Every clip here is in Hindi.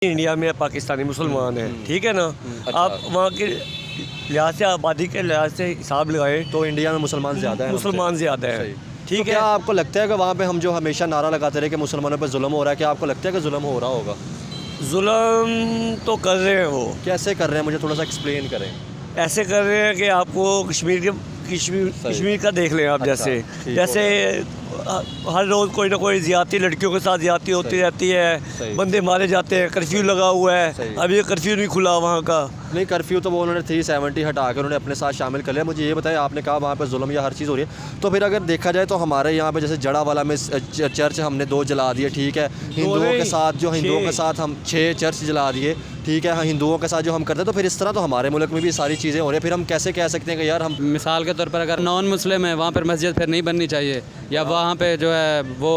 इंडिया में पाकिस्तानी मुसलमान हैं, ठीक है ना। आप वहाँ के लिहाज से, आबादी के लिहाज से हिसाब लगाए तो इंडिया में मुसलमान ज़्यादा है, मुसलमान ज़्यादा है, ठीक तो है। क्या आपको लगता है कि वहाँ पे हम जो हमेशा नारा लगाते रहे कि मुसलमानों पे जुल्म हो रहा है, क्या आपको लगता है कि जुल्म हो रहा होगा? जुल्म तो कर रहे हैं वो, कैसे कर रहे हैं, मुझे थोड़ा सा एक्सप्लेन करें। ऐसे कर रहे हैं कि आपको कश्मीर का देख लें आप। अच्छा, ठीक जैसे हर रोज़ कोई ना कोई ज़्यादती, लड़कियों के साथ ज़्यादती होती रहती है, बंदे मारे जाते हैं, कर्फ्यू लगा हुआ है, अभी कर्फ्यू नहीं खुला वहाँ का। नहीं, कर्फ्यू तो वो उन्होंने 370 हटा कर उन्होंने अपने साथ शामिल कर लिया। मुझे ये बताएं, आपने कहा वहाँ पे जुल्म या हर चीज़ हो रही है, तो फिर अगर देखा जाए तो हमारे यहाँ पे जैसे जड़ावाला में चर्च हमने 2 जला दिए, ठीक है। हिंदुओं के साथ हम 6 चर्च जला दिए, ठीक है। हिंदुओं के साथ जो हम करते हैं, तो फिर इस तरह तो हमारे मुल्क में भी सारी चीज़ें हो रही हैं। फिर हम कैसे कह सकते हैं कि यार हम, मिसाल के तौर पर अगर नॉन मुस्लिम है वहाँ पर मस्जिद फिर नहीं बननी चाहिए, या वहाँ पे जो है वो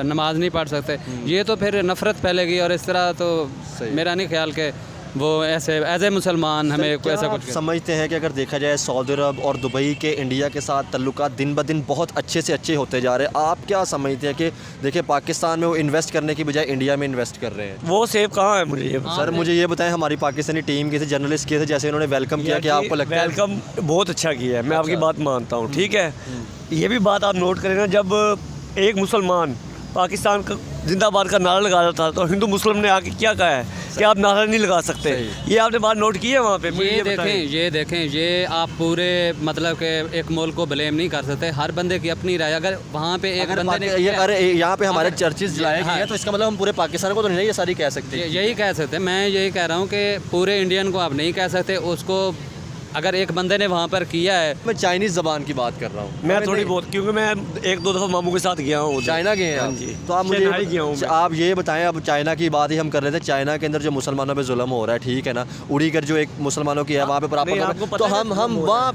नमाज नहीं पढ़ सकते, ये तो फिर नफ़रत फैलेगी। और इस तरह तो मेरा नहीं ख्याल कि वो ऐसे एज ए मुसलमान हमें ऐसा कुछ समझते हैं कि अगर देखा जाए सऊदी अरब और दुबई के इंडिया के साथ तल्लुकात दिन ब दिन बहुत अच्छे से अच्छे होते जा रहे हैं। आप क्या समझते हैं कि देखिए पाकिस्तान में वो इन्वेस्ट करने की बजाय इंडिया में इन्वेस्ट कर रहे हैं? वो सेफ कहाँ है मुझे ये सर मुझे ये बताएं, हमारी पाकिस्तानी टीम के थे, जर्नलिस्ट किए थे, जैसे उन्होंने वेलकम किया, कि आपको लगता है? वेलकम बहुत अच्छा किया है, मैं आपकी बात मानता हूँ, ठीक है। ये भी बात आप नोट करें ना, जब एक मुसलमान पाकिस्तान का जिंदाबाद का नारा लगा रहा था, तो हिंदू मुस्लिम ने आके क्या कहा है कि आप नारा नहीं लगा सकते। ये आपने बात नोट की है वहाँ पे? ये देखें ये आप पूरे मतलब के एक मुल्क को ब्लेम नहीं कर सकते, हर बंदे की अपनी राय। अगर वहाँ पे एक बंदे ने अरे यहाँ पे हमारे चर्चेज जलाए गए हैं, तो इसका मतलब हम पूरे पाकिस्तान को तो नहीं ये सारी कह सकते। यही कह सकते, मैं यही कह रहा हूँ कि पूरे इंडियन को आप नहीं कह सकते उसको। अगर एक बंदे ने वहाँ पर किया है, मैं चाइनीज़ ज़बान की बात कर रहा हूँ, मैं थोड़ी बहुत, क्योंकि मैं 1-2 दफ़ा मामू के साथ गया हूँ, चाइना गए हैं। हाँ जी, तो आप मुझे गया हूँ। आप ये बताएं, अब चाइना की बात ही हम कर रहे थे, चाइना के अंदर जो मुसलमानों पे जुल्म हो रहा है, ठीक है ना, उड़ीगर जो एक मुसलमानों की है वहाँ पे प्रॉपर, तो हम वहाँ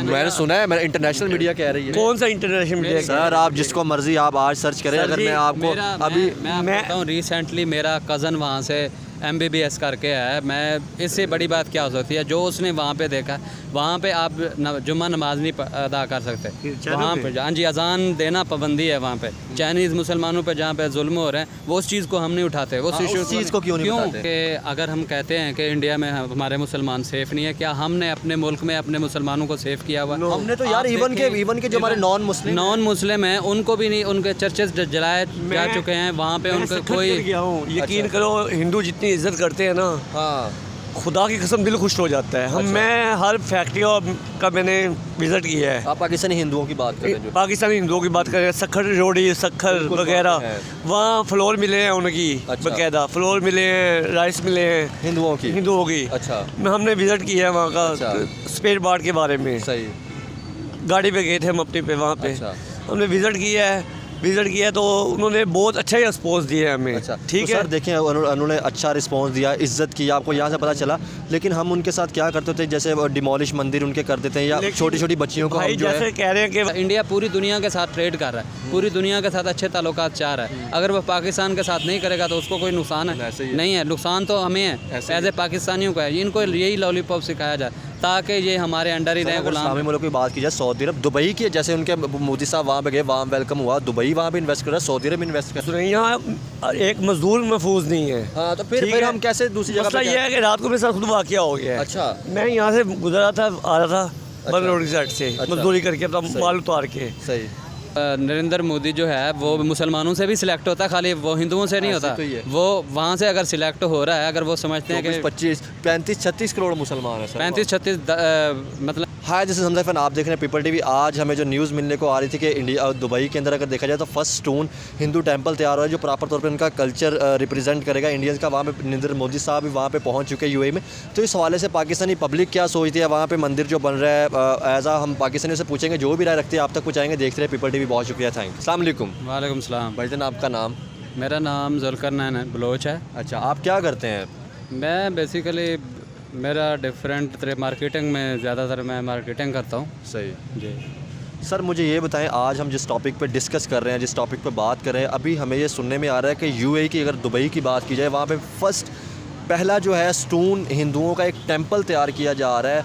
मैंने सुना है, मैंने इंटरनेशनल मीडिया कह रही है। कौन सा इंटरनेशनल मीडिया? सर आप जिसको मर्जी आप आज सर्च करें। अगर मैं आपको अभी मैं बताऊँ, रिसेंटली मेरा कज़न वहाँ से MBBS करके है, मैं इससे बड़ी बात क्या हो सकती है जो उसने वहाँ पे देखा। वहाँ पे आप जुम्मा नमाज नहीं अदा कर सकते वहाँ पे। हाँ जी, अजान देना पाबंदी है वहाँ पे। चाइनीज़ मुसलमानों पे जहाँ पे जुल्म हो रहे हैं, वो उस चीज़ को हम नहीं उठाते। उस चीज़ को क्यों नहीं उठाते? कि अगर हम कहते हैं कि इंडिया में हमारे मुसलमान सेफ़ नहीं है, क्या हमने अपने मुल्क में अपने मुसलमानों को सेफ़ किया हुआ? हमने तो यार इवन के जो हमारे नॉन मुस्लिम हैं उनको भी नहीं, उनके चर्चेज जलाए जा चुके हैं वहाँ पे। उनका कोई यकीन करो, हिंदू जितनी इज्जत करते हैं ना, हाँ, खुदा की कसम दिल खुश हो जाता है। मैं हर फैक्ट्री का मैंने विज़िट किया है। आप पाकिस्तानी हिंदुओं की बात करें, जो पाकिस्तानी हिंदुओं की बात करें, सखर रोडी, सखर वगैरह, वहाँ फ्लोर मिले हैं उनकी, बाकायदा फ्लोर मिले हैं, राइस मिले हैं हिंदुओं की। अच्छा, हमने विज़िट किया है वहाँ का, स्पेयर पार्ट के बारे में। सही, गाड़ी पे गए थे हम अपनी पे, वहाँ पे हमने विज़िट किया है, तो उन्होंने बहुत अच्छा ही रिस्पॉन्स दिया है हमें। अच्छा, ठीक तो है सर देखें, उन्होंने अच्छा रिस्पॉन्स दिया, इज़्ज़त की, आपको यहाँ से पता चला। लेकिन हम उनके साथ क्या करते थे, जैसे डिमोलिश मंदिर उनके कर देते हैं, या छोटी छोटी बच्चियों को हम जो है, कह रहे हैं कि इंडिया पूरी दुनिया के साथ ट्रेड कर रहा है, पूरी दुनिया के साथ अच्छे ताल्लुकात चाह रहा है। अगर वह पाकिस्तान के साथ नहीं करेगा तो उसको कोई नुकसान है? नहीं है, नुकसान तो हमें है एज ए पाकिस्तानियों का है। इनको यही लॉलीपॉप सिखाया जाए ताकि ये हमारे अंडर ही रहे। गुलामी मुल्क की बात की जाए, सऊदी अरब, दुबई की, जैसे उनके मोदी साहब वहाँ पे गए, वहाँ वेलकम हुआ, दुबई वहाँ पे इन्वेस्ट कर रहा है, सऊदी अरब इन्वेस्ट कर रहा है। यहाँ एक मजदूर महफूज नहीं है। हाँ, तो फिर हम कैसे दूसरी जगह पे? ये है कि रात को मेरे साथ खुद वाक़या हो गया है। अच्छा, मैं यहाँ से गुजरा था, आ रहा था बंद रोड की साइड से, मजदूरी करके अपना माल उतार के। सही। नरेंद्र मोदी जो है वो मुसलमानों से भी सिलेक्ट होता है, खाली वो हिंदुओं से नहीं होता। वो वहाँ से अगर सिलेक्ट हो रहा है, अगर वो समझते हैं कि 25, 35, 36 करोड़ मुसलमान है सर, 35-36 मतलब। हाँ, जैसे समझा फैन आप देख रहे हैं पीपल टीवी। आज हमें जो न्यूज़ मिलने को आ रही थी कि इंडिया और दुबई के अंदर अगर देखा जाए तो फर्स्ट स्टोन हिंदू टेंपल तैयार हो रहा है, जो प्रॉपर तौर पे उनका कल्चर रिप्रेजेंट करेगा इंडियंस का। वहाँ पे नरेंद्र मोदी साहब भी वहाँ पे पहुँच चुके हैं यूएई में। तो इस हवाले से पाकिस्तानी पब्लिक क्या सोचती है, वहाँ पे मंदिर जो बन रहा है, एज हम पाकिस्तानी से पूछेंगे, जो भी राय रखते हैं आप तक पहुँचाएंगे। देखते रहे पीपल टीवी, बहुत शुक्रिया, थैंक। अस्सलाम वालेकुम। वालेकुम सलाम। भाईजान आपका नाम? मेरा नाम ज़ुल्करनैन बलोच है। अच्छा, आप क्या करते हैं? मैं बेसिकली मेरा डिफरेंट मार्केटिंग में, ज़्यादातर मैं मार्केटिंग करता हूँ। सही जी सर, मुझे ये बताएं, आज हम जिस टॉपिक पे डिस्कस कर रहे हैं, जिस टॉपिक पे बात कर रहे हैं, अभी हमें ये सुनने में आ रहा है कि यूएई की अगर दुबई की बात की जाए, वहाँ पे पहला जो है स्टोन हिंदुओं का एक टेंपल तैयार किया जा रहा है।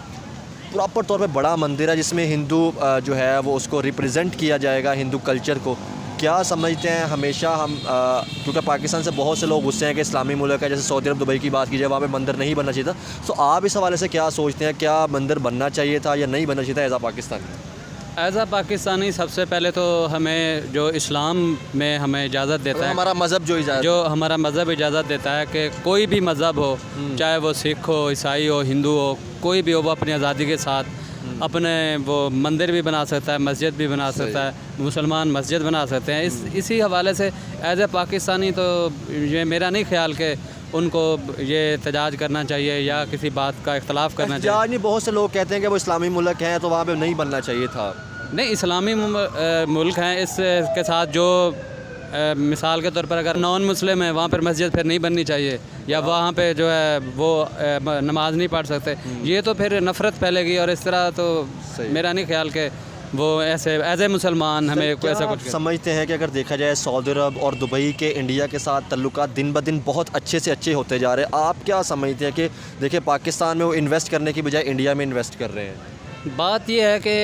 प्रॉपर तौर पे बड़ा मंदिर है जिसमें हिंदू जो है वो उसको रिप्रेजेंट किया जाएगा, हिंदू कल्चर को। क्या समझते हैं हमेशा हम क्योंकि पाकिस्तान से बहुत से लोग गुस्से हैं कि इस्लामी मुल्क है, जैसे सऊदी अरब दुबई की बात की जाए वहाँ पे मंदिर नहीं बनना चाहिए था, तो आप इस हवाले से क्या सोचते हैं, क्या मंदिर बनना चाहिए था या नहीं बनना चाहिए था एज आ पाकिस्तान? एज़ आ पाकिस्तानी सबसे पहले तो हमें जो इस्लाम में हमें इजाज़त देता है, हमारा मज़हब जो हमारा मज़हब इजाज़त देता है कि कोई भी मज़हब हो, चाहे वो सिख हो, ईसाई हो, हिंदू हो, कोई भी हो, वो अपनी आज़ादी के साथ अपने वो मंदिर भी बना सकता है, मस्जिद भी बना सकता है, मुसलमान मस्जिद बना सकते हैं। इसी हवाले से एज ए पाकिस्तानी तो ये मेरा नहीं ख्याल कि उनको ये एहतजाज करना चाहिए या किसी बात का इख्तलाफ करना चाहिए। नहीं, बहुत से लोग कहते हैं कि वो इस्लामी मुल्क हैं तो वहाँ पे नहीं बनना चाहिए था। नहीं, इस्लामी मुल्क हैं, इसके साथ जो मिसाल के तौर पर अगर नॉन मुस्लिम है वहाँ पर मस्जिद फिर नहीं बननी चाहिए, या वहाँ पे जो है वो नमाज नहीं पढ़ सकते, ये तो फिर नफ़रत फैलेगी। और इस तरह तो मेरा नहीं ख्याल कि वो ऐसे एज ए मुसलमान हमें ऐसा कुछ समझते हैं कि अगर देखा जाए सऊदी अरब और दुबई के इंडिया के साथ तल्लुकात दिन ब दिन बहुत अच्छे से अच्छे होते जा रहे हैं। आप क्या समझते हैं कि देखिए पाकिस्तान में वो इन्वेस्ट करने की बजाय इंडिया में इन्वेस्ट कर रहे हैं? बात यह है कि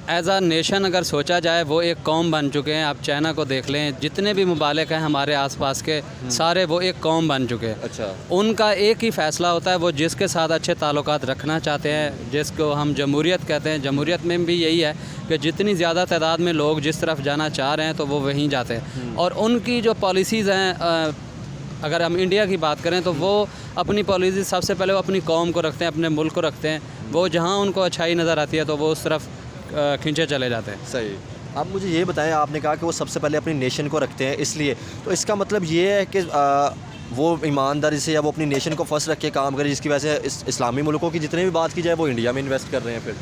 एज आ नेशन अगर सोचा जाए वो एक कौम बन चुके हैं। आप चाइना को देख लें, जितने भी मुबालिक हैं हमारे आसपास के सारे वो एक कौम बन चुके हैं। अच्छा, उनका एक ही फ़ैसला होता है, वो जिसके साथ अच्छे ताल्लुकात रखना चाहते हैं, जिसको हम जमहूरियत कहते हैं। जमहूरियत में भी यही है कि जितनी ज़्यादा तादाद में लोग जिस तरफ जाना चाह रहे हैं तो वो वहीं जाते हैं। और उनकी जो पॉलिसीज़ हैं, अगर हम इंडिया की बात करें तो वो अपनी पॉलिसी सबसे पहले वो अपनी कौम को रखते हैं, अपने मुल्क को रखते हैं। वो जहाँ उनको अच्छाई नज़र आती है तो वो उस तरफ खींचे चले जाते हैं। सही। अब मुझे ये बताएं, आपने कहा कि वो सबसे पहले अपनी नेशन को रखते हैं, इसलिए तो इसका मतलब ये है कि वो ईमानदारी से या वो अपनी नेशन को फर्स्ट रख के काम करें, जिसकी वजह से इस्लामी मुल्कों की जितनी भी बात की जाए वो इंडिया में इन्वेस्ट कर रहे हैं। फिर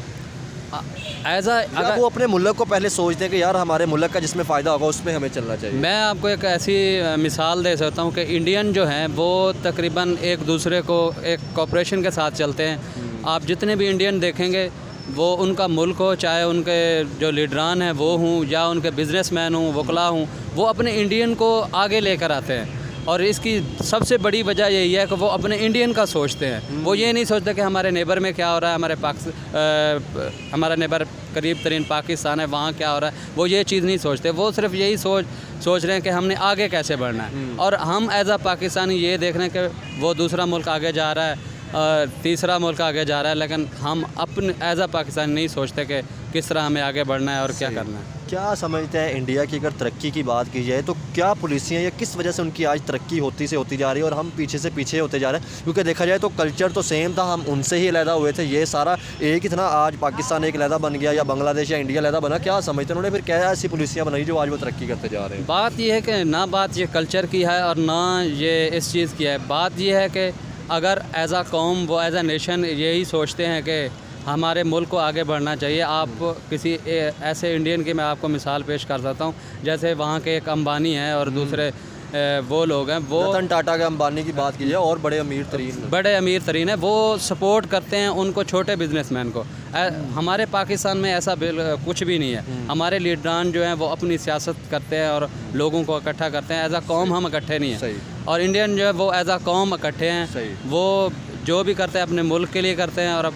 अगर वो अपने मुल्क को पहले सोचते हैं कि यार हमारे मुल्क का जिसमें फ़ायदा होगा उस पर हमें चलना चाहिए। मैं आपको एक ऐसी मिसाल दे सकता हूँ कि इंडियन जो हैं वो तकरीबन एक दूसरे को एक कॉपरेशन के साथ चलते हैं। आप जितने भी इंडियन देखेंगे वो उनका मुल्क हो, चाहे उनके जो लीडरान हैं वो हों या उनके बिजनेसमैन हों, वकला हों, वो अपने इंडियन को आगे लेकर आते हैं। और इसकी सबसे बड़ी वजह यही है कि वो अपने इंडियन का सोचते हैं। वो ये नहीं सोचते कि हमारे नेबर में क्या हो रहा है, हमारा नेबर करीब तरीन पाकिस्तान है, वहाँ क्या हो रहा है, वो ये चीज़ नहीं सोचते। वो सिर्फ यही सोच रहे हैं कि हमने आगे कैसे बढ़ना है। और हम एज आ पाकिस्तानी ये देख रहे हैं कि वो दूसरा मुल्क आगे जा रहा है, तीसरा मुल्क आगे जा रहा है, लेकिन हम अपने एज आ पाकिस्तान नहीं सोचते कि किस तरह हमें आगे बढ़ना है और क्या करना है। क्या समझते हैं इंडिया की अगर तरक्की की बात की जाए तो क्या पॉलिसियाँ या किस वजह से उनकी आज तरक्की होती जा रही है और हम पीछे से पीछे होते जा रहे हैं? क्योंकि देखा जाए तो कल्चर तो सेम था, हम उनसे ही अलहदा हुए थे, ये सारा एक ही था ना। आज पाकिस्तान एक अलहदा बन गया या बांग्लादेश या इंडिया अलहदा बना, क्या समझते हैं उन्होंने फिर क्या ऐसी पॉलिसियाँ बनाई जो आज वो तरक्की करते जा रहे हैं? बात यह है कि ना बात ये कल्चर की है और ना ये इस चीज़ की है। बात यह है कि अगर एज आ कौम वो एज आ नेशन यही सोचते हैं कि हमारे मुल्क को आगे बढ़ना चाहिए। आप किसी ऐसे इंडियन की मैं आपको मिसाल पेश कर सकता हूँ, जैसे वहाँ के एक अंबानी हैं और दूसरे वो लोग हैं, वो रतन टाटा के अंबानी की बात कीजिए और बड़े अमीर तरीन है, वो सपोर्ट करते हैं उनको छोटे बिजनेसमैन को। हमारे पाकिस्तान में ऐसा कुछ भी नहीं है। हमारे लीडरान जो हैं वो अपनी सियासत करते हैं और लोगों को इकट्ठा करते हैं। एज आ कौम हम इकट्ठे नहीं हैं। और इंडियन जो है वो एज आ कौम इकट्ठे हैं। वो जो भी करते हैं अपने मुल्क के लिए करते हैं। और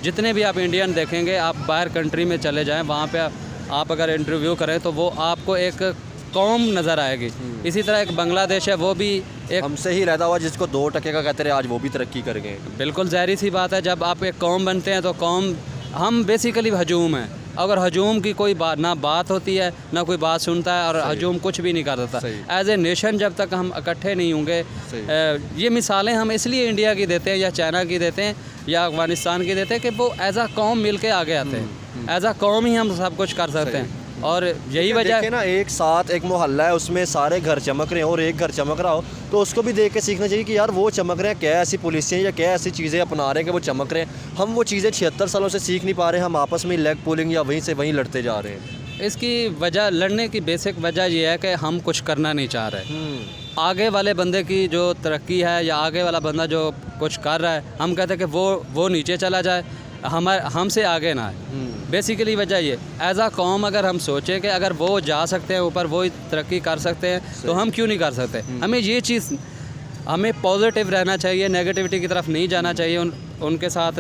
जितने भी आप इंडियन देखेंगे, आप बाहर कंट्री में चले जाएं, वहाँ पे आप अगर इंटरव्यू करें तो वो आपको एक कौम नज़र आएगी। इसी तरह एक बांग्लादेश है, वो भी एक हमसे ही रहता हुआ जिसको 2% का कहते रहे, आज वो भी तरक्की कर गए। बिल्कुल ज़ाहिर सी बात है, जब आप एक कौम बनते हैं तो कौम हम बेसिकली हजूम हैं। अगर हजूम की कोई बात होती है ना कोई बात सुनता है, और हजूम कुछ भी नहीं कर देता। एज ए नेशन जब तक हम इकट्ठे नहीं होंगे, ये मिसालें हम इसलिए इंडिया की देते हैं या चाइना की देते हैं या अफगानिस्तान की देते हैं कि वो एज आ कौम मिल के आगे आते हैं। एज आ कौम ही हम सब कुछ कर सकते हैं। और यही वजह है ना, एक साथ एक मोहल्ला है, उसमें सारे घर चमक रहे हैं और एक घर चमक रहा हो तो उसको भी देख के सीखना चाहिए कि यार वो चमक रहे हैं, क्या ऐसी पॉलिसियाँ या क्या ऐसी चीज़ें अपना रहे हैं कि वो चमक रहे हैं। हम वो चीज़ें 76 सालों से सीख नहीं पा रहे हैं, हम आपस में लेग पुलिंग या वहीं से वहीं लड़ते जा रहे हैं। इसकी वजह, लड़ने की बेसिक वजह ये है कि हम कुछ करना नहीं चाह रहे। आगे वाले बंदे की जो तरक्की है या आगे वाला बंदा जो कुछ कर रहा है, हम कहते हैं कि वो नीचे चला जाए, हमसे आगे ना आए। बेसिकली वजह ये, एज आ कौम अगर हम सोचें कि अगर वो जा सकते हैं ऊपर, वो तरक्की कर सकते हैं, तो हम क्यों नहीं कर सकते? हमें ये चीज़, हमें पॉजिटिव रहना चाहिए, नेगेटिविटी की तरफ नहीं जाना चाहिए। उनके साथ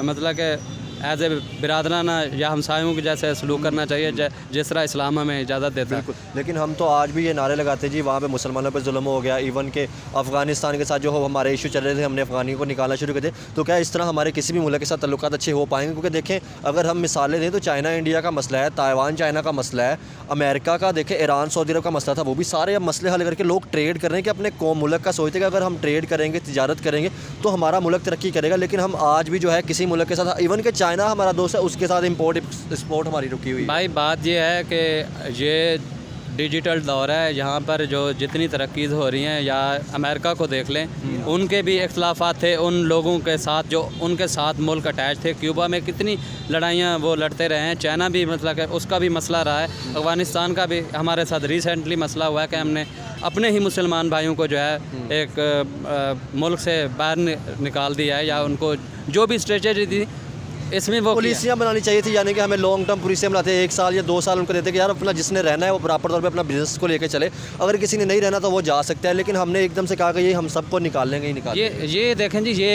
मतलब कि एज ए बिरादराना या हमसायों के जैसे सलूक करना चाहिए जिस तरह इस्लाम हमें इजाज़त देता है। लेकिन हम तो आज भी ये नारे लगाते जी वहाँ पे मुसलमानों पे जुल्म हो गया। इवन के अफ़गानिस्तान के साथ जो हमारे इशू चल रहे थे, हमने अफ़गानियों को निकालना शुरू कर दिया। तो क्या इस तरह हमारे किसी भी मुल्क के साथ तल्लुकात अच्छे हो पाएंगे? क्योंकि देखें, अगर हम मिसालें दें तो चाइना इंडिया का मसला है, ताइवान चाइना का मसला है, अमेरिका का देखें, ईरान सऊदी अरब का मसला था, वो भी सारे अब मसले हल करके लोग ट्रेड कर रहे हैं कि अपने कौम मुल्क का सोचते हैं कि अगर हम ट्रेड करेंगे, तिजारत करेंगे तो हमारा मुल्क तरक्की करेगा। लेकिन हम आज भी जो है किसी मुल्क के साथ, इवन के चाइना हमारा दोस्त है, उसके साथ इंपोर्ट एक्सपोर्ट हमारी रुकी हुई है। भाई बात ये है कि ये डिजिटल दौर है, यहाँ पर जो जितनी तरक्की हो रही हैं, या अमेरिका को देख लें, उनके भी इख्तलाफात थे उन लोगों के साथ जो उनके साथ मुल्क अटैच थे। क्यूबा में कितनी लड़ाइयाँ वो लड़ते रहे हैं, चाइना भी मतलब उसका भी मसला रहा है, अफ़गानिस्तान का भी हमारे साथ रिसेंटली मसला हुआ है कि हमने अपने ही मुसलमान भाइयों को जो है एक मुल्क से बाहर निकाल दिया है, या उनको जो भी स्ट्रेटजी थी इसमें वो पॉलिसियाँ बनानी चाहिए थी, यानी कि हमें लॉन्ग टर्म पॉलिसियाँ बनाते हैं, 1 साल या 2 साल उनको देते कि यार अपना जिसने रहना है वो प्रॉपर तौर पे अपना बिजनेस को लेकर चले, अगर किसी ने नहीं रहना तो वो जा सकता है। लेकिन हमने एकदम से कहा कि ये हम सबको निकाल लेंगे ही निकाल ये देखें जी, ये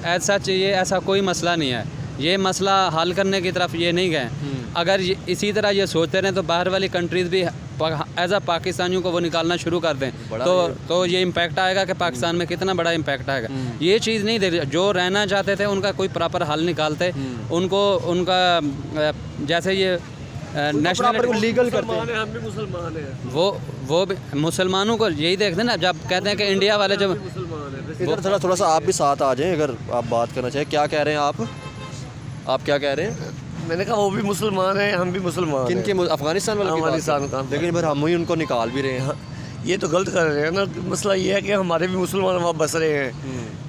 ऐसा चाहिए, ऐसा कोई मसला नहीं है, ये मसला हल करने की तरफ ये नहीं गए। अगर इसी तरह ये सोचते रहें तो बाहर वाली कंट्रीज़ भी एज आ पाकिस्तानियों को वो निकालना शुरू कर दें तो ये इम्पैक्ट आएगा कि पाकिस्तान में कितना बड़ा इम्पैक्ट आएगा। ये चीज़ नहीं देख, जो रहना चाहते थे उनका कोई प्रॉपर हल निकालते, उनको उनका जैसे ये नेशनल लीगल करते हैं। हम भी मुसलमान हैं, वो भी मुसलमानों को यही देखते हैं ना, जब कहते हैं कि इंडिया वाले जब इधर थोड़ा सा आप भी साथ आ जाएं, अगर आप बात करना चाहें। क्या कह रहे हैं आप क्या कह रहे हैं? मैंने कहा वो भी मुसलमान है, हम भी मुसलमान हैं। किनके? अफगानिस्तान वाले? अफगानिस्तान का। लेकिन फिर हम ही उनको निकाल भी रहे हैं। ये तो गलत कर रहे हैं ना। मसला ये है कि हमारे भी मुसलमान वहाँ बस रहे हैं,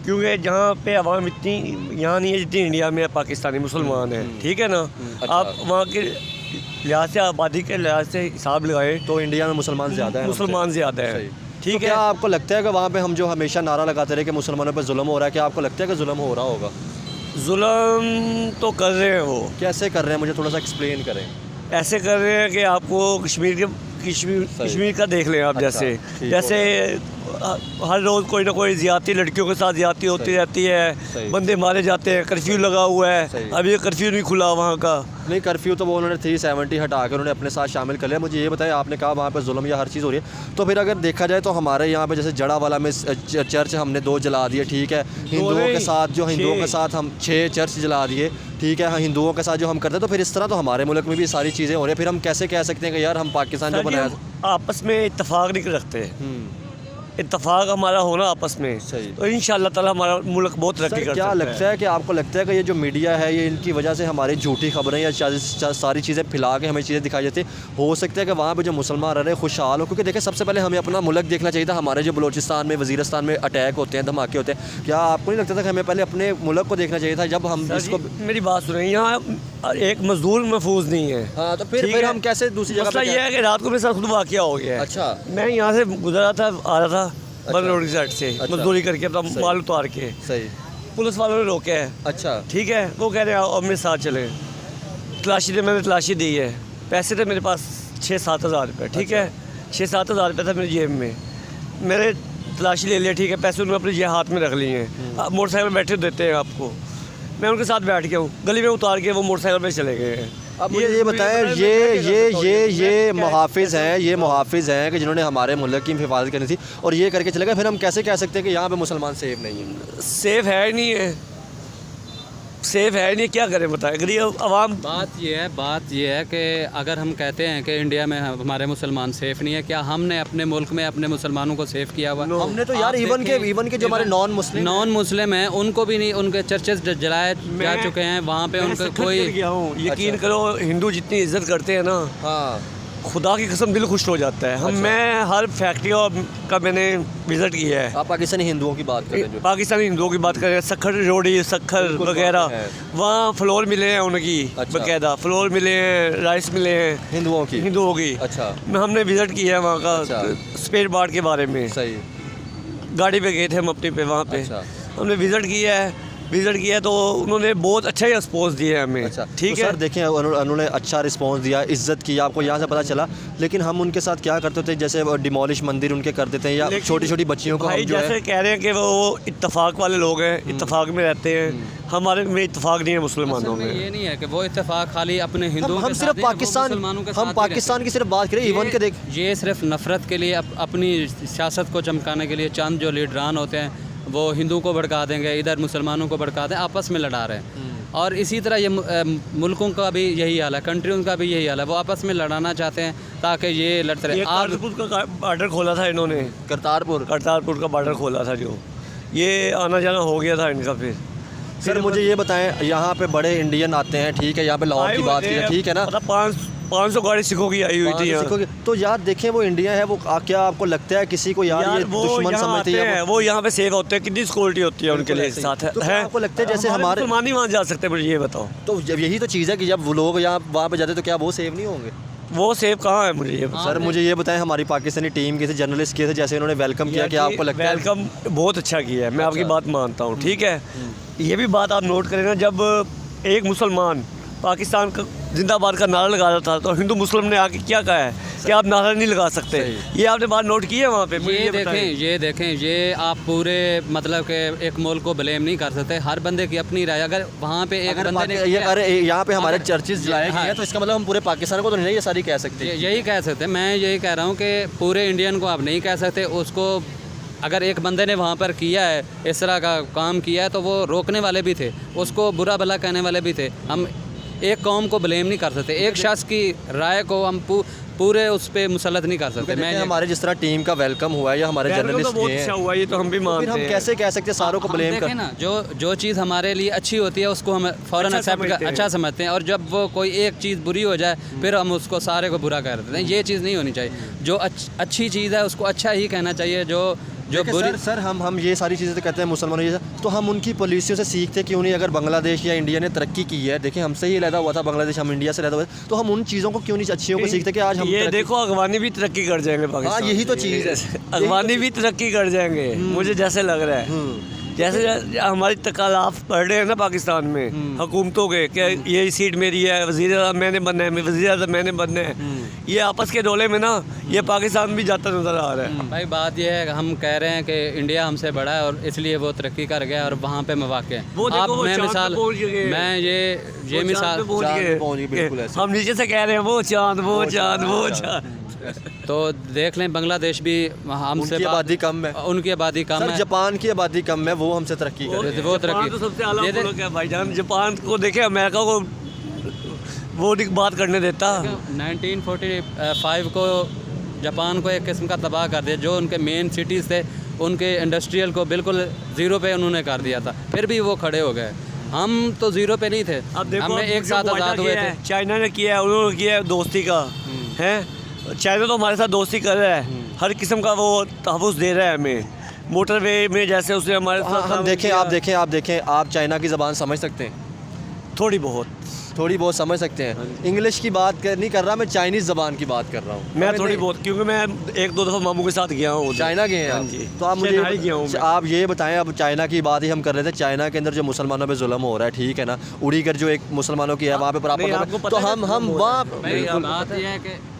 क्योंकि जहाँ पे आवाम इतनी यहाँ नहीं है जितनी इंडिया में पाकिस्तानी मुसलमान है, ठीक है ना। आप वहाँ के लिहाज से, आबादी के लिहाज से हिसाब लगाए तो इंडिया में मुसलमान ज़्यादा है, मुसलमान ज़्यादा है, ठीक है। क्या आपको लगता है कि वहाँ पे हम जो हमेशा नारा लगाते रहे कि मुसलमानों पे जुल्म हो रहा है, क्या आपको लगता है कि जुल्म हो रहा होगा? जुल्म तो कर रहे हैं वो। कैसे कर रहे हैं, मुझे थोड़ा सा एक्सप्लेन करें। ऐसे कर रहे हैं कि आपको कश्मीर का देख लें आप। जैसे हर रोज़ कोई ना कोई ज़्यादती, लड़कियों के साथ ज़्यादती होती रहती है, बंदे मारे जाते हैं, कर्फ्यू लगा हुआ है। अभी ये कर्फ्यू नहीं खुला वहाँ का। नहीं, कर्फ्यू तो वो उन्होंने 370 हटा कर उन्होंने अपने साथ शामिल कर लिया। मुझे ये बताया, आपने कहा वहाँ पर जुल्म या हर चीज़ हो रही है, तो फिर अगर देखा जाए तो हमारे यहाँ पे जैसे जड़ावाला में चर्च हमने 2 जला दिए, ठीक है। हिंदुओं के साथ हम 6 चर्च जला दिए, ठीक है। हिंदुओं के साथ जो हम करते हैं, तो फिर इस तरह तो हमारे मुल्क में भी सारी चीज़ें हो रही है। फिर हम कैसे कह सकते हैं कि यार हम पाकिस्तान जो बनाया, आपस में इत्तेफाक नहीं रखते। इत्तेफाक हमारा होना आपस में, तो इंशाअल्लाह ताला हमारा मुल्क बहुत तरक्की कर सकता है। क्या लगता है कि आपको लगता है कि ये जो मीडिया है, ये इनकी वजह से हमारी झूठी खबरें या सारी चीज़ें फैला के हमें चीज़ें दिखाई जाती है? हो सकता है कि वहाँ पे जो मुसलमान रह रहे हैं खुशहाल हो, क्योंकि देखें सबसे पहले हमें अपना मुल्क देखना चाहिए था। हमारे जो बलोचिस्तान में, वज़ीरिस्तान में अटैक होते हैं, धमाके होते हैं, क्या आपको नहीं लगता था कि हमें पहले अपने मुल्क को देखना चाहिए था? जब हम इसको, मेरी बात सुनिए, यहाँ एक मजदूर महफूज नहीं है। हाँ, तो फिर हम कैसे दूसरी जगह? ये है कि रात को मेरे साथ खुद वाक़या हो गया है। अच्छा। मैं यहाँ से गुजरा था, आ रहा था बंद रोड की साइड से, मजदूरी करके अपना माल उतार के। सही। पुलिस वालों ने रोके है। अच्छा। ठीक है, वो कह रहे हैं अब मेरे साथ चले। तलाशी मैंने तलाशी दी है, पैसे थे मेरे पास 6-7 हज़ार रुपये, ठीक है। 6-7 हज़ार रुपये था मेरी जेब में, मेरे तलाशी ले लिया, ठीक है। पैसे उन्होंने अपने हाथ में रख लिए हैं। मोटरसाइकिल में बैठे देते हैं आपको, मैं उनके साथ बैठ गया हूँ, गली में उतार के वो मोटरसाइकिल में चले गए हैं। अब मुझे ये बताएं, ये मुहाफिज़ हैं कि जिन्होंने हमारे मुल्क की हिफाजत करनी थी और ये करके चले गए, फिर हम कैसे कह सकते हैं कि यहाँ पे मुसलमान सेफ नहीं है? सेफ है नहीं है, सेफ है नहीं, क्या करें बताएं गरीब आवाम। बात ये है कि अगर हम कहते हैं कि इंडिया में हमारे मुसलमान सेफ नहीं है, क्या हमने अपने मुल्क में अपने मुसलमानों को सेफ किया हुआ? हमने तो यार इवन के जो हमारे नॉन मुस्लिम हैं उनको भी नहीं, उनके चर्चेज जलाए जा चुके हैं, वहाँ पे उनका कोई। यकीन करो, हिंदू जितनी इज्जत करते हैं ना, हाँ, खुदा की कसम दिल खुश हो जाता है। मैं हर फैक्ट्री का मैंने विज़िट किया है। आप पाकिस्तानी हिंदुओं की बात करें, पाकिस्तानी हिंदुओं की बात करें, सखर रोटी, सखर वगैरह, वहाँ फ्लोर मिले हैं उनकी, बाकायदा फ्लोर मिले हैं, राइस मिले हैं हिंदुओं की। अच्छा। हमने विज़िट किया है वहाँ का, स्पेयर पार्ट के बारे में। सही। गाड़ी पे गए थे हम अपनी पे, वहाँ पे हमने विज़िट किया है। विजिट किया तो उन्होंने बहुत अच्छा ही रिस्पॉन्स दिया है हमें। अच्छा ठीक तो है सर देखें उन्होंने अच्छा रिस्पांस दिया, इज्जत की, आपको यहाँ से पता चला। लेकिन हम उनके साथ क्या करते थे, जैसे डिमोलिश मंदिर उनके कर देते हैं या लेकिन छोटी छोटी बच्चियों को भाई हम जो जैसे है कह रहे हैं कि वो इत्तेफाक वाले लोग हैं, इत्तेफाक में रहते हैं। हमारे में इत्तेफाक नहीं है मुसलमानों असल में में। ये नहीं है कि वो इत्तेफाक खाली अपने हिंदुओं हम के सिर्फ साथ नहीं है, वो पाकिस्तान मुसलमानों के हम साथ भी पाकिस्तान की सिर्फ बात करें, इवन के देख ये सिर्फ नफरत के लिए अपनी सियासत को चमकाने के लिए चंद जो लीडरान होते हैं वो हिंदुओं को भड़का देंगे, इधर मुसलमानों को भड़का दें, आपस में लड़ा रहे हैं। और इसी तरह ये मुल्कों का भी यही हाल है, कंट्रियों का भी यही हाल है, वो आपस में लड़ाना चाहते हैं ताकि ये लड़ते रहे। ये आप करतारपुर का बॉर्डर खोला था इन्होंने, करतारपुर। करतारपुर का बॉर्डर खोला था जो, ये आना जाना हो गया था इनका। सर मुझे ये बताएं, यहाँ पे बड़े इंडियन आते हैं, ठीक है, यहाँ पे लाहौर की बात की है, ठीक है ना, मतलब 500 गाड़ी सिखों की आई हुई थी यहाँ। सिखों की- तो यार देखें वो इंडिया है, वो क्या आपको लगता है किसी को यार ये वो दुश्मन यहाँ समझते आते हैं? हैं, वो यहाँ पे सेव होते हैं, कितनी सिक्योरिटी होती है उनके लिए साथ तो क्या आपको लगता है जैसे हमारे मुसलमान ही वहाँ जा सकते हैं? मुझे ये बताओ, तो जब यही तो चीज़ है कि जब वो लोग यहाँ वहाँ पे जाते हैं तो क्या वो सेव नहीं होंगे? वो सेव कहाँ है? मुझे ये बताओ। सर मुझे ये बताएं, हमारी पाकिस्तानी टीम के थे, जर्नलिस्ट के थे, जैसे उन्होंने वेलकम किया, क्या आपको लगता है? वेलकम बहुत अच्छा किया है, मैं आपकी बात मानता हूँ। ठीक है, ये भी बात आप नोट करें ना, जब एक मुसलमान पाकिस्तान का जिंदाबाद का नारा लगा रहा था तो हिंदू मुस्लिम ने आके क्या कहा है कि आप नारा नहीं लगा सकते। ये आपने बात नोट की है वहाँ पे? मुझे ये देखें ये आप पूरे मतलब के एक मुल्क को ब्लेम नहीं कर सकते, हर बंदे की अपनी राय। अगर वहाँ पे एक बंदे ने अरे यहाँ पे हमारे चर्चेज जलाए गए हाँ। हैं, तो इसका मतलब हम पूरे पाकिस्तान को तो नहीं ये सारी कह सकते। यही कह सकते हैं, मैं यही कह रहा हूँ कि पूरे इंडियन को आप नहीं कह सकते। उसको अगर एक बंदे ने वहाँ पर किया है, इस तरह का काम किया है, तो वो रोकने वाले भी थे, उसको बुरा भला कहने वाले भी थे। हम एक कौम को ब्लेम नहीं कर सकते, एक शख्स की राय को हम पूरे उस पर मुसलत नहीं कर सकते। मैं हमारे जिस तरह टीम का वेलकम हुआ है या हमारे जर्नलिस्ट बहुत अच्छा हुआ, ये तो हम भी मानते हैं। हम कैसे कह सकते हैं सारों को ब्लेम कर? ना जो चीज़ हमारे लिए अच्छी होती है उसको हम फ़ौरन एक्सेप्ट अच्छा समझते हैं, और जब वो कोई एक चीज़ बुरी हो जाए फिर हम उसको सारे को बुरा कर देते हैं। ये चीज़ नहीं होनी चाहिए। जो अच्छी चीज़ है उसको अच्छा ही कहना चाहिए। जो बुरी सर हम ये सारी चीज़ें तो कहते हैं मुसलमानों, ये तो हम उनकी पॉलिसियों से सीखते क्यों नहीं? अगर बांग्लादेश या इंडिया ने तरक्की की है, देखिए हमसे ही लैदा हुआ था बांग्लादेश, हम इंडिया से लैदा हुआ, तो हम उन चीज़ों को क्यों नहीं अच्छियों को सीखते कि आज हम ये देखो अगवानी भी तरक्की कर जाएंगे पाकिस्तान। हाँ यही तो चीज़ है, अगवानी भी तरक्की कर जाएंगे, मुझे जैसे लग रहा है। जैसे हमारी तकालाफ पढ़ रहे हैं ना पाकिस्तान में हुकूमतों के, क्या ये सीट मेरी है, वज़ीर आज़म मैंने बनना है, वज़ीर आज़म मैंने बनना है, ये आपस के डोले में ना ये पाकिस्तान भी जाता नज़र आ रहा है। भाई बात ये है, हम कह रहे हैं कि इंडिया हमसे बड़ा है और इसलिए वो तरक्की कर गया और वहाँ पे मौके हैं। आप मैं मिसाल मैं ये मिसाल हम नीचे से कह रहे हैं वो चांद वो चांद वो चांद। तो देख लें बांग्लादेश भी हमसे उनकी आबादी कम है, उनकी आबादी कम है। जापान की आबादी कम है, वो हमसे तरक्की कर रहे हैं। वो जापान तो सबसे आला मुल्क है भाईजान। जापान को देखे, अमेरिका को वो बात करने देता। 1945 को जापान को एक किस्म का तबाह कर दिया। जो उनके मेन सिटीज़ थे उनके इंडस्ट्रियल को बिल्कुल ज़ीरो पे उन्होंने कर दिया था, फिर भी वो खड़े हो गए। हम तो ज़ीरो पे नहीं थे, अब देखो हमने एक साथ आज़ाद हुए थे। चाइना ने किया है, उन्होंने किया है दोस्ती का है। चाइना तो हमारे साथ दोस्ती कर रहा है, हर किस्म का वो तहफ़्फ़ुज़ दे रहा है हमें। मोटरवे में जैसे उसने हमारे साथ हम देखें, आप देखें, आप चाइना की ज़बान समझ सकते हैं? थोड़ी बहुत समझ सकते हैं। इंग्लिश की बात नहीं कर रहा मैं, चाइनीज़ ज़बान की बात कर रहा हूँ मैं थोड़ी बहुत, क्योंकि मैं 1-2 दफ़ा मामू के साथ गया हूँ। चाइना गए हैं आप? तो आप मुझे आप ये बताएं, अब चाइना की बात ही हम कर रहे थे। चाइना के अंदर जो मुसलमानों पे जुल्म हो रहा है, ठीक है ना, उड़ीगर जो एक मुसलमानों की है वहाँ पे प्रॉपर, तो हम वहाँ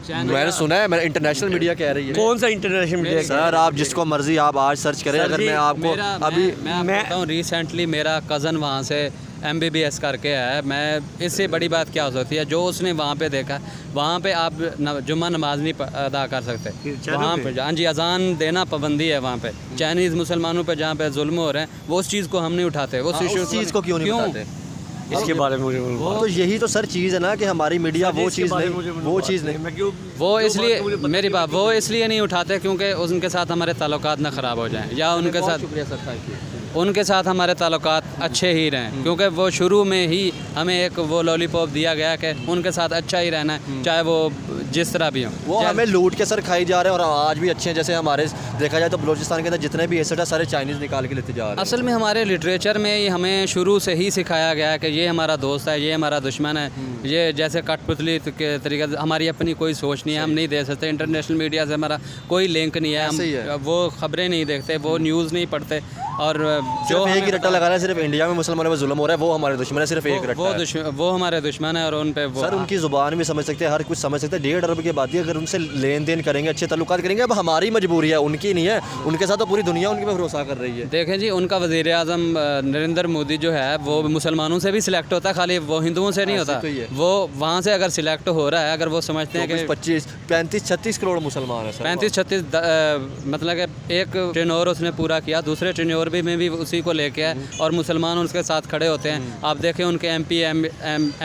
मैंने सुना है, मैंने इंटरनेशनल मीडिया कह रही है। कौन सा इंटरनेशनल मीडिया? सर आप जिसको मर्जी आप आज सर्च करें। अगर मैं आपको अभी मैं बताता हूँ, रिसेंटली मेरा कज़न वहाँ से MBBS करके है। मैं इससे बड़ी बात क्या हो सकती है? जो उसने वहाँ पे देखा, वहाँ पे आप जुम्मा नमाज नहीं अदा कर सकते वहाँ पे। हाँ जी, अजान देना पाबंदी है वहाँ पे। चाइनीज़ मुसलमानों पे जहाँ पे जुल्म हो रहे हैं, वो उस चीज़ को हम नहीं उठाते। उस चीज़ को क्यों नहीं उठाते? इसके बारे में मुझे तो यही तो सर चीज़ है ना कि हमारी मीडिया वो चीज़ नहीं, वो इसलिए मेरी बात वो इसलिए नहीं उठाते क्योंकि उनके साथ हमारे ताल्लुकात ना ख़राब हो जाएं, या उनके साथ हमारे ताल्लुकात अच्छे ही रहें। क्योंकि वो शुरू में ही हमें एक वो लॉलीपॉप दिया गया कि उनके साथ अच्छा ही रहना है, चाहे वो जिस तरह भी हो। वो हमें लूट के सर खाई जा रहे हैं, और आज भी अच्छे हैं। जैसे हमारे देखा जाए तो बलूचिस्तान के अंदर जितने भी एसेट है सारे चाइनीज़ निकाल के लेते जा रहे हैं। असल में हमारे लिटरेचर में ही हमें शुरू से ही सिखाया गया है कि ये हमारा दोस्त है, ये हमारा दुश्मन है। ये जैसे कठपुतली के तरीके से हमारी अपनी कोई सोच नहीं है, हम नहीं दे सकते। इंटरनेशनल मीडिया से हमारा कोई लिंक नहीं है, हम वो ख़बरें नहीं देखते, वो न्यूज़ नहीं पढ़ते। और जो जो एक ही हमें रट्टा लगा रहा है, सिर्फ इंडिया में मुसलमानों पर जुल्म हो रहा है, वो हमारे दुश्मन है, सिर्फ एक रट्टा है। वो हमारे दुश्मन है और उन पे वो सर उनकी ज़ुबान भी समझ सकते हैं, हर कुछ समझ सकते हैं। 1.5 अरब की बात है, अगर उनसे लेन देन करेंगे, अच्छे तल्लुकात करेंगे, अब हमारी मजबूरी है, उनकी नहीं है। उनके साथ तो पूरी दुनिया उनके पे भरोसा कर रही है। देखें जी, उनका वज़ीर आज़म नरेंद्र मोदी जो है वो मुसलमानों से भी सिलेक्ट होता है, खाली वो हिंदुओं से नहीं होता। तो ही है। वो वहाँ से अगर सिलेक्ट हो रहा है, अगर वो समझते हैं कि 25, 35, 36 करोड़ मुसलमान है सर। 35-36 मतलब कि एक टेन्योर उसने पूरा किया, दूसरे टेन्योर में भी उसी को लेके आए और मुसलमान उसके साथ खड़े होते हैं। आप देखें उनके MP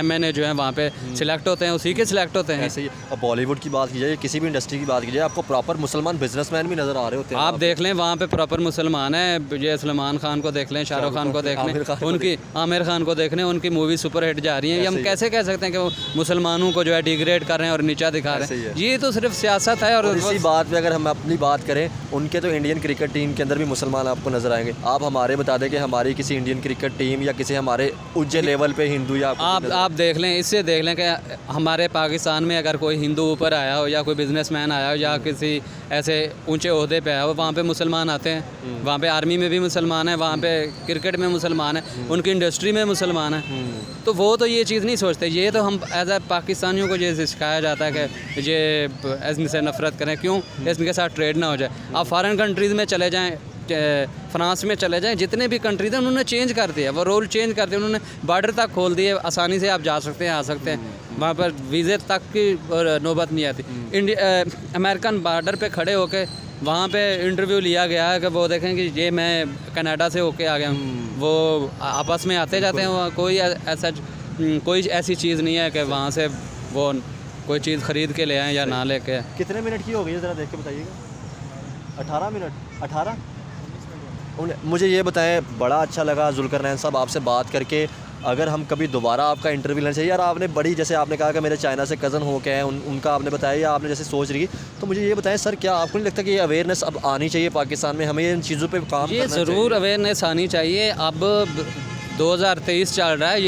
MNA जो हैं वहाँ पे सिलेक्ट होते हैं, उसी के सिलेक्ट होते हैं। ऐसे ही अब बॉलीवुड की बात की जाए, किसी भी इंडस्ट्री की बात की जाए, आपको प्रॉपर मुसलमान बिजनेसमैन भी नज़र आ रहे होते हैं। आप देख लें वहाँ पे प्रॉपर मुसलमान है। ये सलमान खान को देख लें, शाहरुख खान को देख आमिर लें, खान को उनकी आमिर खान को देख लें, उनकी मूवी सुपर हिट जा रही है। ये हम कैसे कह सकते हैं कि वो मुसलमानों को जो है डिग्रेड कर रहे हैं और नीचा दिखा रहे हैं? ये तो सिर्फ सियासत है। और इसी बात पे अगर हम अपनी बात करें, उनके तो इंडियन क्रिकेट टीम के अंदर भी मुसलमान आपको नजर आएंगे। आप हमारे बता दें कि हमारी किसी इंडियन क्रिकेट टीम या किसी हमारे उच्च लेवल पे हिंदू या आप देख लें, इससे देख लें कि हमारे पाकिस्तान में अगर कोई हिंदू ऊपर आया हो या कोई बिजनेसमैन आया हो या किसी ऐसे ऊंचे ओहदे पे आया हो, वहाँ पे मुसलमान आते हैं। वहाँ पे आर्मी में भी मुसलमान है, वहाँ पे क्रिकेट में मुसलमान है, उनकी इंडस्ट्री में मुसलमान है। तो वो तो ये चीज़ नहीं सोचते। ये तो हम एज ए पाकिस्तानियों को ये सिखाया जाता है कि ये इनसे नफरत करें, क्यों इनके साथ ट्रेड ना हो जाए। आप फॉरेन कंट्रीज़ में चले जाएँ, फ्रांस में चले जाएं, जितने भी कंट्रीज हैं उन्होंने चेंज कर दिया, वो रोल चेंज कर दिया। उन्होंने बॉर्डर तक खोल दिए, आसानी से आप जा सकते हैं, आ सकते हैं। वहाँ पर वीज़े तक की नौबत नहीं आती। अमेरिकन बॉर्डर पे खड़े होके वहाँ पे इंटरव्यू लिया गया है कि वो देखें कि ये मैं कनाडा से होके आ गया हूँ। वो आपस में आते जाते हैं, वहाँ कोई ऐसी चीज़ नहीं है कि वहाँ से वो कोई चीज़ ख़रीद के ले आएँ या ना लेके। कितने मिनट की हो गई है, ज़रा देख के बताइएगा। 18 मिनट 18। मुझे ये बताएं, बड़ा अच्छा लगा जुल्करनैन साहब आपसे बात करके। अगर हम कभी दोबारा आपका इंटरव्यू लेना चाहिए, यार आपने बड़ी, जैसे आपने कहा कि मेरे चाइना से कज़न हो के हैं, उनका आपने बताया या आपने जैसे सोच रही, तो मुझे ये बताएं सर, क्या आपको नहीं लगता कि ये अवेयरनेस अब आनी चाहिए पाकिस्तान में, हमें इन चीज़ों पे काम ये ज़रूर अवेयरनेस आनी चाहिए। अब 2023 चल रहा है,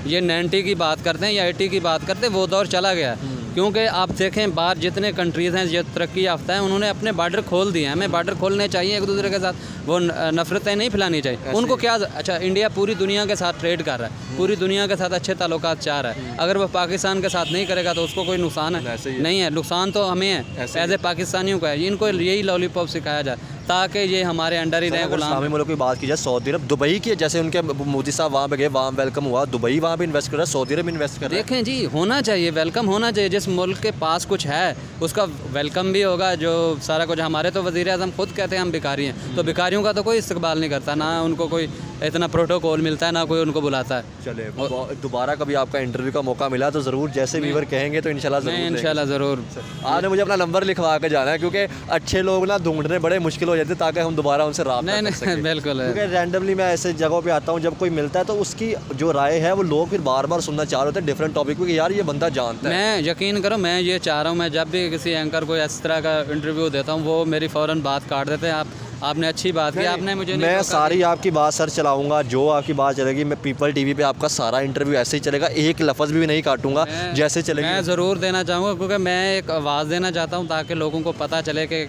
ये 90 की बात करते हैं या 80 की बात करते हैं, वो दौर चला गया। क्योंकि आप देखें बाहर जितने कंट्रीज़ हैं जो तरक्की याफ्ता हैं, उन्होंने अपने बॉर्डर खोल दिए हैं। हमें बॉर्डर खोलने चाहिए एक दूसरे के साथ, वो नफरतें नहीं फैलानी चाहिए। उनको क्या, अच्छा इंडिया पूरी दुनिया के साथ ट्रेड कर रहा है, पूरी दुनिया के साथ अच्छे ताल्लुकात चाह रहा है। अगर वो पाकिस्तान के साथ नहीं करेगा तो उसको कोई नुकसान है? नहीं है, नुकसान तो हमें है, एज ए पाकिस्तानियों का है। इनको यही लॉलीपॉप सिखाया जाए ताकि ये हमारे अंडर ही रहे, गुलाम। इस्लामी मुल्क की बात की जाए, सऊदी अरब, दुबई की, जैसे उनके मोदी साहब वहाँ पे गए, वहाँ वेलकम हुआ, दुबई वहाँ पे इन्वेस्ट कर रहा है, सऊदी अरब इन्वेस्ट कर रहा है। देखें जी, होना चाहिए, वेलकम होना चाहिए। जिस मुल्क के पास कुछ है उसका वेलकम भी होगा, जो सारा कुछ। हमारे तो वज़ीर आज़म खुद कहते हैं हम भिखारी हैं, तो भिखारियों का तो कोई इस्तकबाल नहीं करता, ना उनको कोई इतना प्रोटोकॉल मिलता है, ना कोई उनको बुलाता है। चले दोबारा कभी आपका इंटरव्यू का मौका मिला तो ज़रूर, जैसे व्यूअर कहेंगे तो इंशाल्लाह ज़रूर। आपने मुझे अपना नंबर लिखवा के जाना है, क्योंकि अच्छे लोग ना ढूंढने बड़े मुश्किल हो जाते हैं, ताकि हम दोबारा उनसे राब्ता कर सकें। बिल्कुल है। क्योंकि रैंडमली मैं ऐसे जगहों पे आता हूँ, जब कोई मिलता है तो उसकी जो राय है वो लोग फिर बार बार सुनना चाह रहे होते हैं, डिफरेंट टॉपिक पे, कि यार ये बंदा जानता है। मैं यकीन करो, मैं ये चाह रहा हूँ, मैं जब भी किसी एंकर को इस तरह का इंटरव्यू देता हूँ, वो मेरी फ़ौरन बात काट देते हैं। आपने अच्छी बात की, आपने मुझे मैं सारी आपकी बात सर चलाऊंगा, जो आपकी बात चलेगी, मैं पीपल टीवी पे आपका सारा इंटरव्यू ऐसे ही चलेगा, एक लफ्ज़ भी नहीं काटूंगा, जैसे चलेगा। मैं ज़रूर देना चाहूँगा, क्योंकि मैं एक आवाज़ देना चाहता हूँ ताकि लोगों को पता चले कि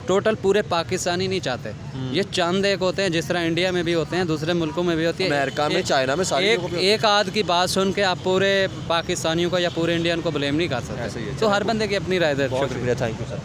टोटल पूरे पाकिस्तानी नहीं चाहते। ये चंद एक होते हैं, जिस तरह इंडिया में भी होते हैं, दूसरे मुल्कों में भी होती है, अमेरिका में, चाइना में, सारी एक आध की बात सुन के आप पूरे पाकिस्तानियों को या पूरे इंडियन को ब्लेम नहीं कर सकते। तो हर बंदे की अपनी राय है। बहुत शुक्रिया, थैंक यू सर।